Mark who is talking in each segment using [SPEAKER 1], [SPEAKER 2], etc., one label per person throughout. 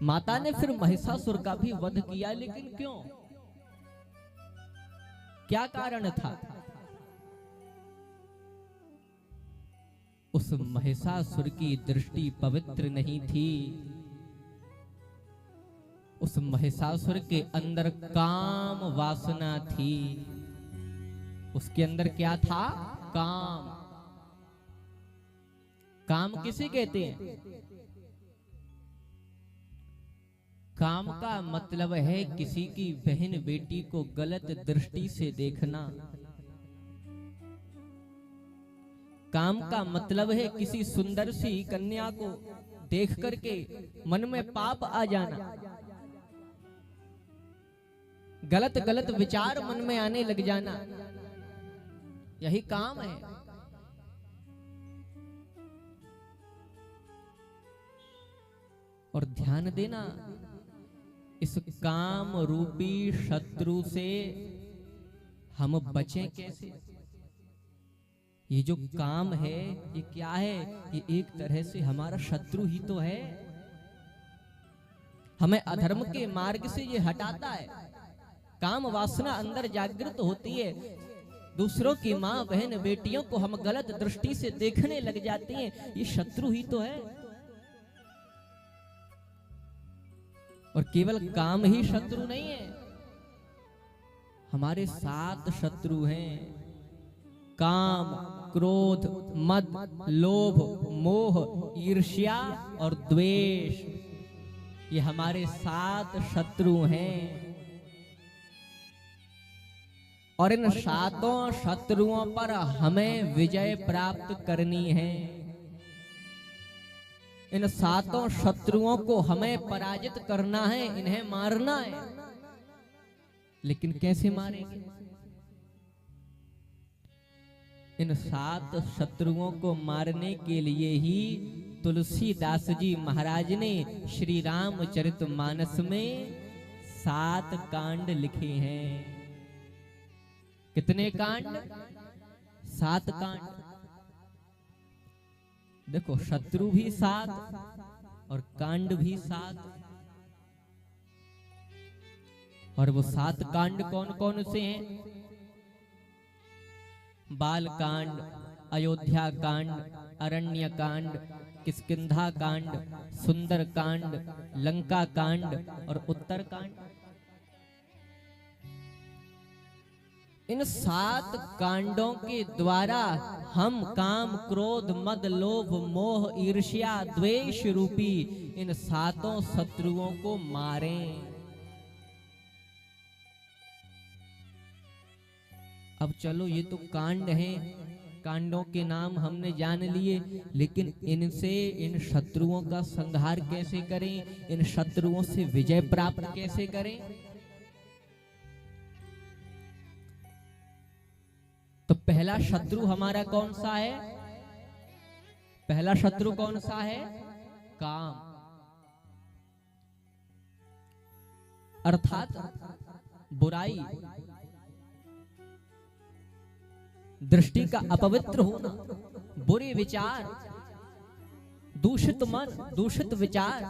[SPEAKER 1] माता ने फिर महिषासुर का भी वध किया, लेकिन क्यों, क्या कारण था? उस महिषासुर की दृष्टि पवित्र नहीं थी। उस महिषासुर के अंदर काम वासना थी। उसके अंदर क्या था? काम। काम किसे कहते हैं? काम का मतलब है किसी की बहन बेटी को गलत दृष्टि से देखना। काम का मतलब है किसी सुंदर सी कन्या को देख करके मन में पाप आ जाना, गलत गलत विचार मन में आने लग जाना, यही काम है। और ध्यान देना, इस काम रूपी शत्रु से हम बचें कैसे? ये जो काम है ये क्या है? ये एक तरह से हमारा शत्रु ही तो है। हमें अधर्म के मार्ग से ये हटाता है। काम वासना अंदर जागृत होती है, दूसरों की माँ बहन बेटियों को हम गलत दृष्टि से देखने लग जाते हैं, ये शत्रु ही तो है। और केवल काम ही शत्रु नहीं है, हमारे 7 शत्रु हैं। काम, क्रोध, मद, लोभ, मोह, ईर्ष्या और द्वेष, ये हमारे 7 शत्रु हैं। और इन 7 शत्रुओं पर हमें विजय प्राप्त करनी है। इन 7 शत्रुओं को हमें पराजित करना है, इन्हें मारना है। लेकिन कैसे मारेंगे? इन 7 शत्रुओं को मारने के लिए ही तुलसीदास जी महाराज ने श्री रामचरितमानस में 7 कांड लिखे हैं। कितने कांड? 7 कांड। देखो, शत्रु भी 7 और कांड भी 7। और वो 7 कांड कौन कौन से हैं? बाल कांड, अयोध्या कांड, अरण्य कांड, किष्किंधा कांड, सुंदर कांड, लंका कांड और उत्तर कांड। इन 7 कांडों के द्वारा हम काम, क्रोध, मद, लोभ, मोह, ईर्ष्या, द्वेष रूपी इन 7 शत्रुओं को मारें। अब चलो, ये तो कांड हैं, कांडों के नाम हमने जान लिए, लेकिन इनसे इन शत्रुओं का संहार कैसे करें? इन शत्रुओं से विजय प्राप्त कैसे करें? तो पहला शत्रु हमारा कौन सा है? पहला शत्रु कौन सा है? काम। अर्थात बुराई, दृष्टि का अपवित्र होना, बुरे विचार, दूषित मन, दूषित विचार।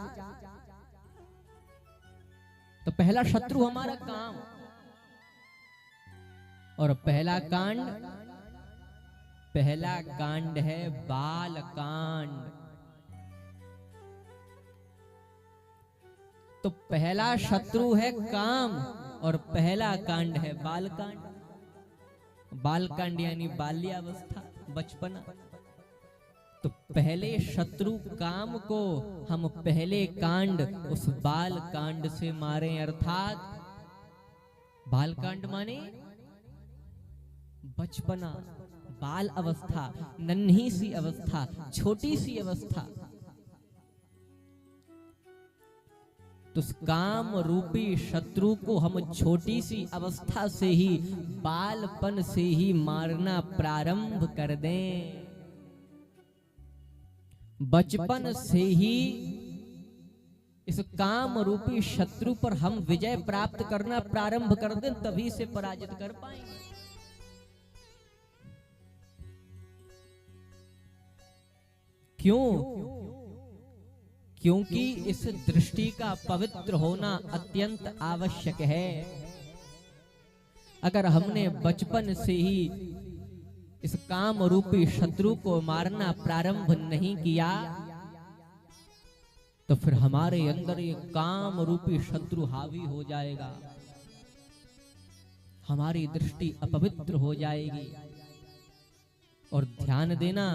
[SPEAKER 1] तो पहला शत्रु हमारा काम। और पहला कांड है बाल कांड। तो पहला शत्रु है काम और पहला कांड है बाल कांड। बाल कांड यानी बाल्यावस्था, बचपना। तो पहले शत्रु काम को हम पहले कांड उस बाल कांड से मारें। अर्थात बाल कांड माने बचपना, बाल अवस्था, नन्ही सी अवस्था, छोटी सी अवस्था। तो उस काम रूपी शत्रु को हम छोटी सी अवस्था से ही, बालपन से ही मारना प्रारंभ कर दें। बचपन से ही इस काम रूपी शत्रु पर हम विजय प्राप्त करना प्रारंभ कर दें, तभी से पराजित कर पाएंगे। क्यों? क्योंकि इस दृष्टि का पवित्र होना अत्यंत आवश्यक है। अगर हमने बचपन से ही इस काम रूपी शत्रु को मारना प्रारंभ नहीं किया तो फिर हमारे अंदर ये काम रूपी शत्रु हावी हो जाएगा, हमारी दृष्टि अपवित्र हो जाएगी। और ध्यान देना,